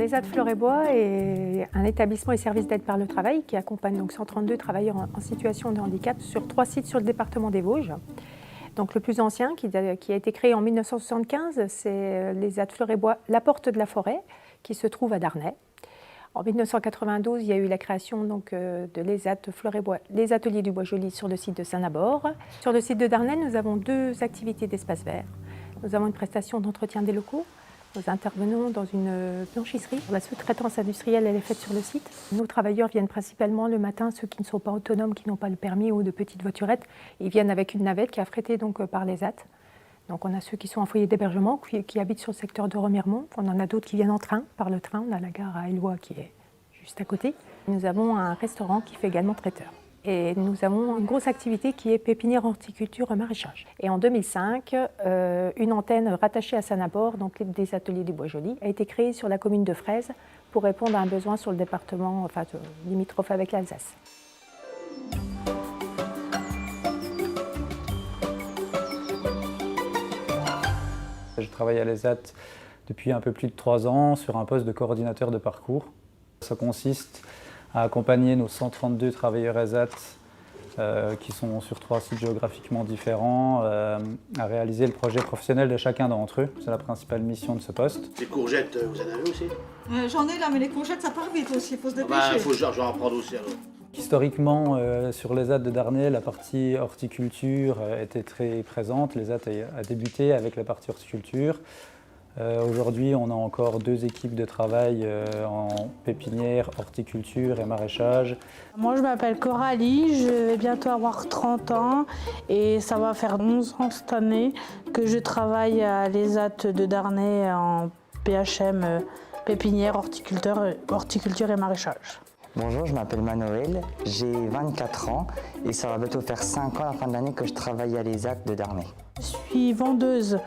l'ESAT Fleur-et-Bois est un établissement et service d'aide par le travail qui accompagne donc 132 travailleurs en situation de handicap sur 3 sites sur le département des Vosges. Donc le plus ancien, qui a été créé en 1975, c'est l'ESAT Fleur-et-Bois La Porte de la Forêt, qui se trouve à Darney. En 1992, il y a eu la création donc, de l'ESAT Fleur-et-Bois, les ateliers du Bois-Joli sur le site de Saint-Nabord. Sur le site de Darney, nous avons 2 activités d'espace vert. Nous avons une prestation d'entretien des locaux. Nous intervenons dans une blanchisserie. La sous-traitance industrielle, elle est faite sur le site. Nos travailleurs viennent principalement le matin, ceux qui ne sont pas autonomes, qui n'ont pas le permis ou de petites voiturettes. Ils viennent avec une navette qui est affrétée donc, par l'ESAT. Donc on a ceux qui sont en foyer d'hébergement, qui habitent sur le secteur de Remiremont. On en a d'autres qui viennent en train, par le train. On a la gare à Éloie qui est juste à côté. Nous avons un restaurant qui fait également traiteur. Et nous avons une grosse activité qui est pépinière, horticulture, maraîchage. Et en 2005, une antenne rattachée à Saint-Nabord, donc des ateliers du Bois-Joli, a été créée sur la commune de Fraise pour répondre à un besoin sur le département limitrophe avec l'Alsace. Je travaille à l'ESAT depuis un peu plus de 3 ans sur un poste de coordinateur de parcours. Ça consiste à accompagner nos 132 travailleurs ESAT qui sont sur 3 sites géographiquement différents, à réaliser le projet professionnel de chacun d'entre eux. C'est la principale mission de ce poste. Les courgettes, vous en avez aussi? J'en ai là, mais les courgettes, ça part vite aussi, il faut se dépêcher. Il faut genre en prendre aussi alors. Historiquement, sur l'ESAT de Darney, la partie horticulture était très présente. L'ESAT a débuté avec la partie horticulture. Aujourd'hui, on a encore 2 équipes de travail en pépinière, horticulture et maraîchage. Moi, je m'appelle Coralie, je vais bientôt avoir 30 ans et ça va faire 11 ans cette année que je travaille à l'ESAT de Darney en PHM, pépinière, horticulture et maraîchage. Bonjour, je m'appelle Manoël, j'ai 24 ans et ça va bientôt faire 5 ans à la fin de l'année que je travaille à l'ESAT de Darney. Je suis vendeuse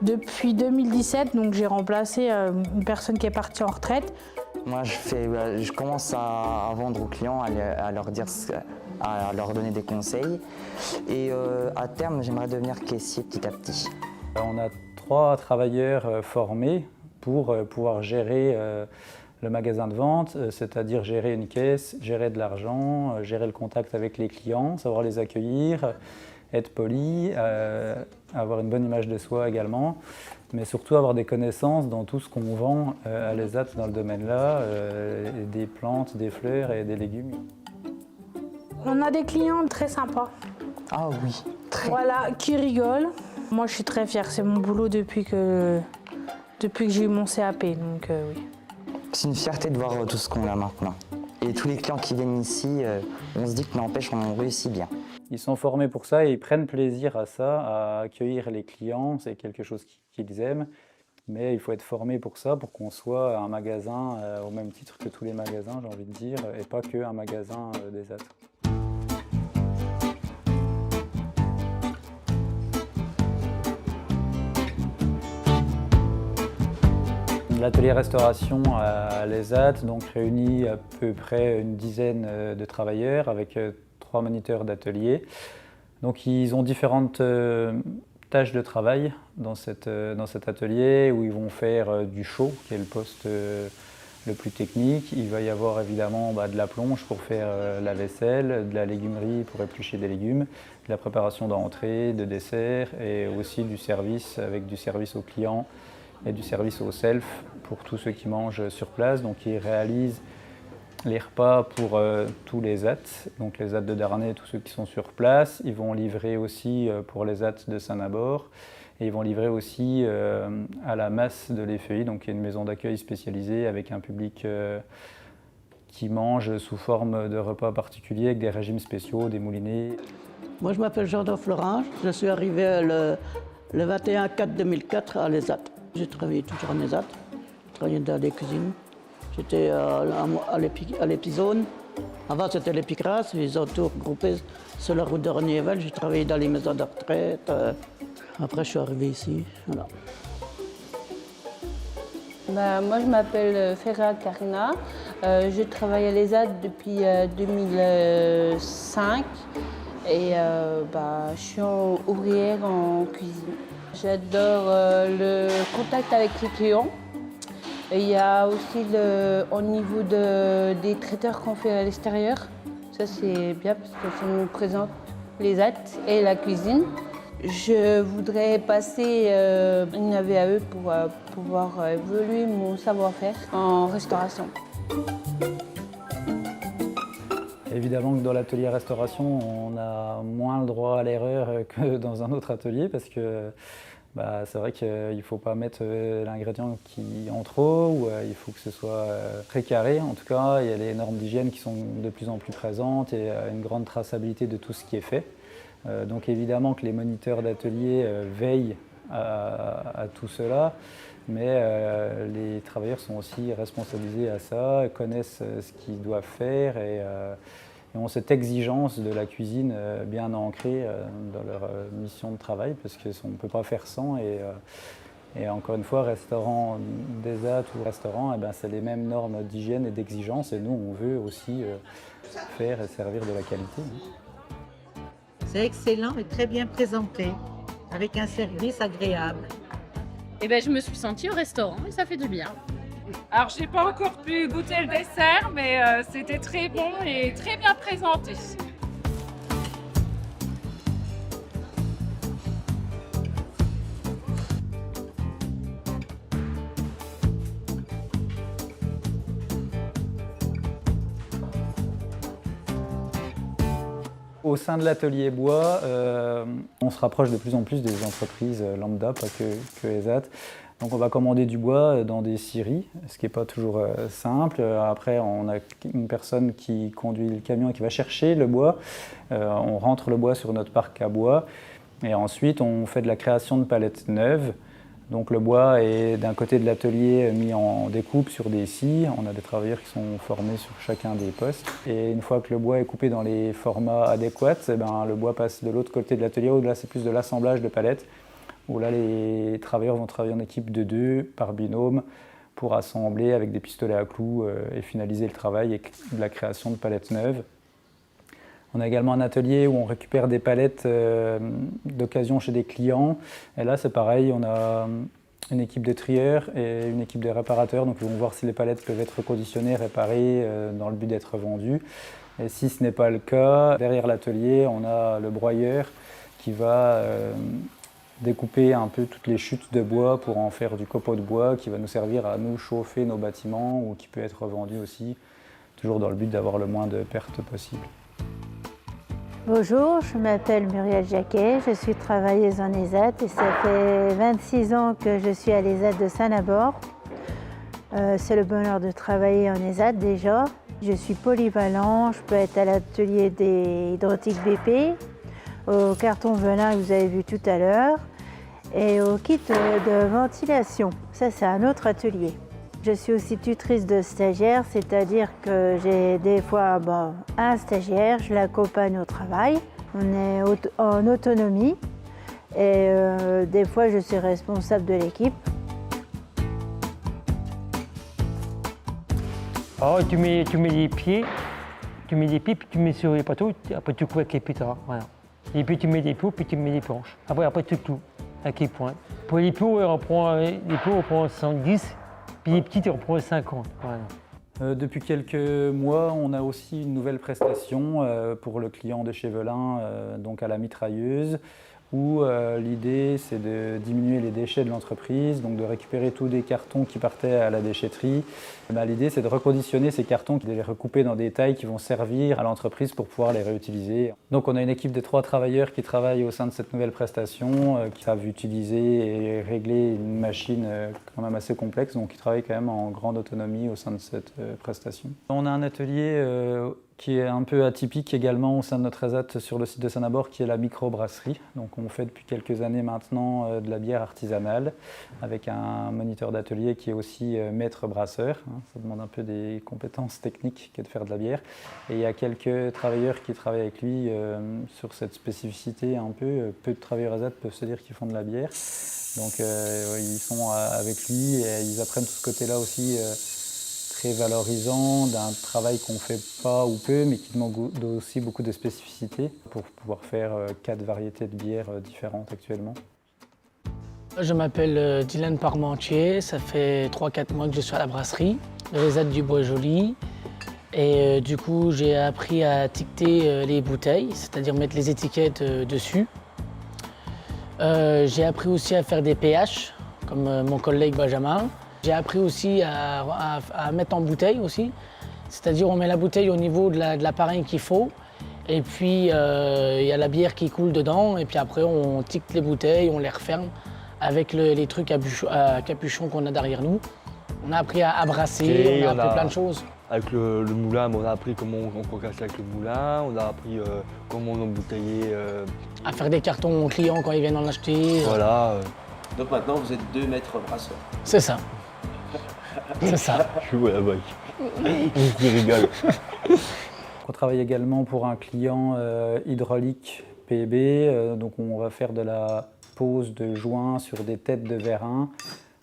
depuis 2017, donc j'ai remplacé une personne qui est partie en retraite. Moi, je commence à vendre aux clients, à leur donner des conseils et à terme, j'aimerais devenir caissier petit à petit. On a 3 travailleurs formés pour pouvoir gérer le magasin de vente, c'est-à-dire gérer une caisse, gérer de l'argent, gérer le contact avec les clients, savoir les accueillir, être poli, avoir une bonne image de soi également, mais surtout avoir des connaissances dans tout ce qu'on vend à l'ESAT dans le domaine-là, des plantes, des fleurs et des légumes. On a des clients très sympas. Ah oui, très. Voilà, qui rigolent. Moi, je suis très fière, c'est mon boulot depuis que j'ai eu mon CAP, donc oui. C'est une fierté de voir tout ce qu'on a maintenant. Et tous les clients qui viennent ici, on se dit que n'empêche, on réussit bien. Ils sont formés pour ça et ils prennent plaisir à ça, à accueillir les clients. C'est quelque chose qu'ils aiment. Mais il faut être formé pour ça, pour qu'on soit un magasin au même titre que tous les magasins, j'ai envie de dire, et pas qu'un magasin d'ESAT. L'atelier restauration à l'ESAT donc réunit à peu près une dizaine de travailleurs avec 3 moniteurs d'atelier. Donc ils ont différentes tâches de travail dans cet atelier où ils vont faire du chaud, qui est le poste le plus technique. Il va y avoir évidemment de la plonge pour faire la vaisselle, de la légumerie pour éplucher des légumes, de la préparation d'entrée, de dessert et aussi du service avec du service aux clients et du service au self pour tous ceux qui mangent sur place. Donc ils réalisent les repas pour tous les ESAT, donc les ESAT de Darney, tous ceux qui sont sur place. Ils vont livrer aussi pour les ESAT de Saint-Nabord et ils vont livrer aussi à la Masse de l'Effeuille, donc qui est une maison d'accueil spécialisée avec un public qui mange sous forme de repas particuliers avec des régimes spéciaux, des moulinets. Moi je m'appelle Jean-Adolphe Florange, je suis arrivé le 21/4/2004 à l'ESAT. J'ai travaillé toujours en ESAT, j'ai travaillé dans les cuisines. J'étais à l'Épizone. Avant, c'était l'Épicrace. Ils ont tout regroupé sur la route de Renével. J'ai travaillé dans les maisons de retraite. Après, je suis arrivé ici. Voilà. Moi, je m'appelle Ferra Karina. Je travaille à l'ESAT depuis 2005. Et je suis ouvrière en cuisine. J'adore le contact avec les clients. Et il y a aussi au niveau des traiteurs qu'on fait à l'extérieur. Ça c'est bien parce que ça nous présente les hâtes et la cuisine. Je voudrais passer une VAE pour pouvoir évoluer mon savoir-faire en restauration. Évidemment que dans l'atelier restauration, on a moins le droit à l'erreur que dans un autre atelier parce que c'est vrai qu'il ne faut pas mettre l'ingrédient en trop ou il faut que ce soit très carré. En tout cas, il y a les normes d'hygiène qui sont de plus en plus présentes et une grande traçabilité de tout ce qui est fait. Donc évidemment que les moniteurs d'atelier veillent à tout cela, mais les travailleurs sont aussi responsabilisés à ça, connaissent ce qu'ils doivent faire et ont cette exigence de la cuisine bien ancrée dans leur mission de travail, parce qu'on ne peut pas faire sans. Et encore une fois, restaurant désert ou restaurant, c'est les mêmes normes d'hygiène et d'exigence, et nous, on veut aussi faire et servir de la qualité. C'est excellent et très bien présenté, avec un service agréable. Et je me suis sentie au restaurant et ça fait du bien. Alors, j'ai pas encore pu goûter le dessert, mais c'était très bon et très bien présenté. Au sein de l'atelier bois, on se rapproche de plus en plus des entreprises lambda, pas que ESAT. Donc on va commander du bois dans des scieries, ce qui n'est pas toujours simple. Après, on a une personne qui conduit le camion et qui va chercher le bois. On rentre le bois sur notre parc à bois. Et ensuite, on fait de la création de palettes neuves. Donc le bois est d'un côté de l'atelier mis en découpe sur des scies. On a des travailleurs qui sont formés sur chacun des postes. Et une fois que le bois est coupé dans les formats adéquats, le bois passe de l'autre côté de l'atelier, où là c'est plus de l'assemblage de palettes, où là les travailleurs vont travailler en équipe de 2 par binôme pour assembler avec des pistolets à clous et finaliser le travail et de la création de palettes neuves. On a également un atelier où on récupère des palettes d'occasion chez des clients. Et là, c'est pareil, on a une équipe de trieurs et une équipe de réparateurs. Donc, ils vont voir si les palettes peuvent être reconditionnées, réparées dans le but d'être vendues. Et si ce n'est pas le cas, derrière l'atelier, on a le broyeur qui va découper un peu toutes les chutes de bois pour en faire du copeau de bois qui va nous servir à nous chauffer nos bâtiments ou qui peut être revendu aussi, toujours dans le but d'avoir le moins de pertes possible. Bonjour, je m'appelle Muriel Jacquet, je suis travailleuse en ESAT et ça fait 26 ans que je suis à l'ESAT de Saint-Nabord. C'est le bonheur de travailler en ESAT déjà. Je suis polyvalent, je peux être à l'atelier des hydrautiques BP, au carton velin que vous avez vu tout à l'heure et au kit de ventilation. Ça, c'est un autre atelier. Je suis aussi tutrice de stagiaires, c'est-à-dire que j'ai des fois un stagiaire, je l'accompagne au travail, on est en autonomie et des fois je suis responsable de l'équipe. Alors tu mets les pieds, puis tu mets sur les plateaux, après tu couds avec les pétards, voilà. Et puis tu mets des pots, puis tu mets des planches. Après tu cloues avec les points. Pour les pots, on prend 70. Puis les petites, on prend 50. Voilà. Depuis quelques mois, on a aussi une nouvelle prestation pour le client de chez Velin, donc à la mitrailleuse, où l'idée c'est de diminuer les déchets de l'entreprise, donc de récupérer tous les cartons qui partaient à la déchetterie. L'idée c'est de reconditionner ces cartons, de les recouper dans des tailles qui vont servir à l'entreprise pour pouvoir les réutiliser. Donc on a une équipe de 3 travailleurs qui travaillent au sein de cette nouvelle prestation, qui savent utiliser et régler une machine quand même assez complexe, donc ils travaillent quand même en grande autonomie au sein de cette prestation. On a un atelier qui est un peu atypique également au sein de notre ESAT sur le site de Saint-Nabord, qui est la microbrasserie. Donc on fait depuis quelques années maintenant de la bière artisanale avec un moniteur d'atelier qui est aussi maître brasseur. Ça demande un peu des compétences techniques que de faire de la bière. Et il y a quelques travailleurs qui travaillent avec lui sur cette spécificité un peu. Peu de travailleurs ESAT peuvent se dire qu'ils font de la bière. Donc ils sont avec lui et ils apprennent tout ce côté-là aussi très valorisant d'un travail qu'on ne fait pas ou peu, mais qui demande aussi beaucoup de spécificité pour pouvoir faire 4 variétés de bières différentes actuellement. Je m'appelle Dylan Parmentier, ça fait 3-4 mois que je suis à la brasserie, de l'ESAT du Bois-Joli. Et du coup, j'ai appris à étiqueter les bouteilles, c'est-à-dire mettre les étiquettes dessus. J'ai appris aussi à faire des pH, comme mon collègue Benjamin. J'ai appris aussi à mettre en bouteille aussi, c'est-à-dire on met la bouteille au niveau de l'appareil qu'il faut. Et puis, il y a la bière qui coule dedans, et puis après, on tique les bouteilles, on les referme avec les trucs à capuchon qu'on a derrière nous. On a appris à brasser, on a appris plein de choses. Avec le moulin, on a appris comment on concassait avec le moulin, on a appris comment on embouteillait. À faire des cartons aux clients quand ils viennent en acheter. Voilà. Donc maintenant, vous êtes 2 maîtres brasseurs. C'est ça. C'est ça. Je suis à la bac. Je rigole. On travaille également pour un client hydraulique PB, donc on va faire de la pose de joints sur des têtes de vérin.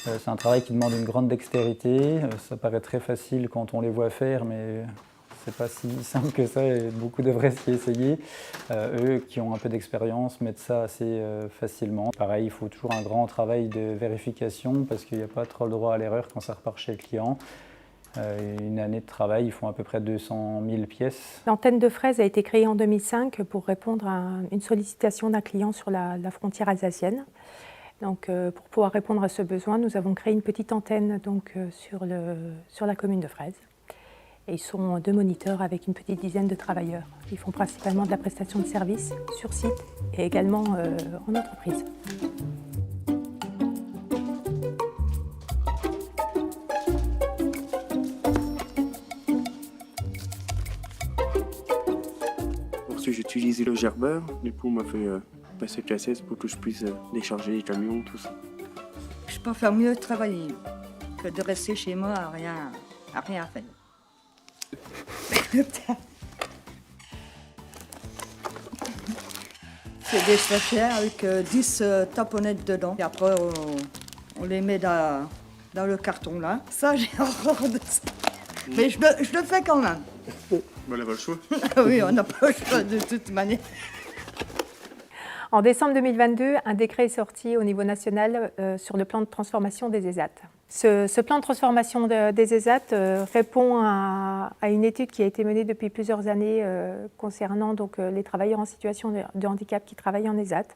C'est un travail qui demande une grande dextérité. Ça paraît très facile quand on les voit faire, mais c'est pas si simple que ça et beaucoup devraient s'y essayer. Eux qui ont un peu d'expérience mettent ça assez facilement. Pareil, il faut toujours un grand travail de vérification parce qu'il n'y a pas trop le droit à l'erreur quand ça repart chez le client. Une année de travail, ils font à peu près 200 000 pièces. L'antenne de Fraise a été créée en 2005 pour répondre à une sollicitation d'un client sur la frontière alsacienne. Donc, pour pouvoir répondre à ce besoin, nous avons créé une petite antenne donc, sur la commune de Fraise. Et ils sont 2 moniteurs avec une petite dizaine de travailleurs. Ils font principalement de la prestation de services sur site et également en entreprise. Ensuite, j'ai utilisé le gerbeur. Du coup, on m'a fait passer cassette pour que je puisse décharger les camions, tout ça. Je peux faire mieux travailler que de rester chez moi à rien faire. C'est des stagiaires avec 10 taponnettes dedans. Et après, on les met dans le carton là. Ça, j'ai horreur de ça. Mais je le fais quand même. On n'a pas le choix. Oui, on n'a pas le choix de toute manière. En décembre 2022, un décret est sorti au niveau national sur le plan de transformation des ESAT. Ce plan de transformation des ESAT répond à une étude qui a été menée depuis plusieurs années concernant donc, les travailleurs en situation de handicap qui travaillent en ESAT.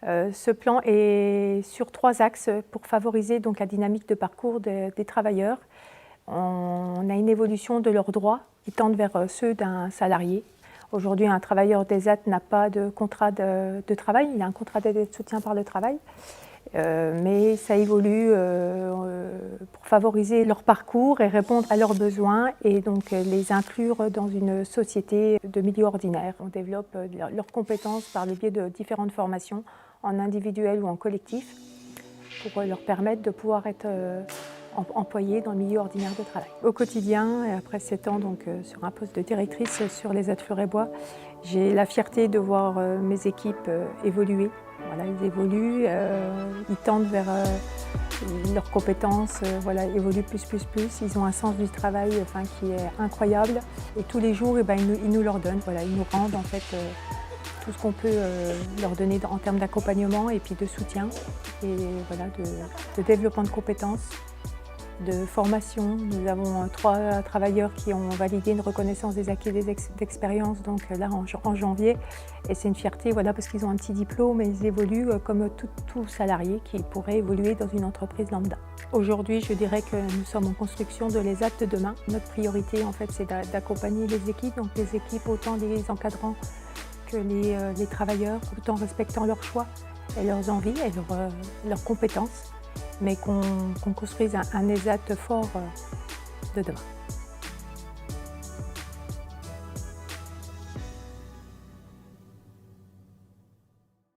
Ce plan est sur 3 axes pour favoriser donc, la dynamique de parcours des travailleurs. On a une évolution de leurs droits qui tendent vers ceux d'un salarié. Aujourd'hui, un travailleur d'ESAT n'a pas de contrat de travail, il a un contrat d'aide de soutien par le travail. Mais ça évolue pour favoriser leur parcours et répondre à leurs besoins et donc les inclure dans une société de milieu ordinaire. On développe leurs compétences par le biais de différentes formations en individuel ou en collectif pour leur permettre de pouvoir être employés dans le milieu ordinaire de travail. Au quotidien, après 7 ans donc, sur un poste de directrice sur les ESAT Fleur-et-Bois, j'ai la fierté de voir mes équipes évoluer. Voilà, ils évoluent, ils tendent vers leurs compétences, voilà, évoluent plus. Ils ont un sens du travail qui est incroyable. Et tous les jours, ils nous leur donnent. Voilà, ils nous rendent en fait tout ce qu'on peut leur donner en termes d'accompagnement et puis de soutien et voilà, de développement de compétences, de formation. Nous avons 3 travailleurs qui ont validé une reconnaissance des acquis d'expérience donc là en janvier et c'est une fierté voilà, parce qu'ils ont un petit diplôme et ils évoluent comme tout salarié qui pourrait évoluer dans une entreprise lambda. Aujourd'hui, je dirais que nous sommes en construction de l'ESAT de demain. Notre priorité en fait c'est d'accompagner les équipes, donc les équipes autant les encadrants que les travailleurs, tout en respectant leurs choix et leurs envies et leurs compétences, mais qu'on construise un ESAT fort de demain.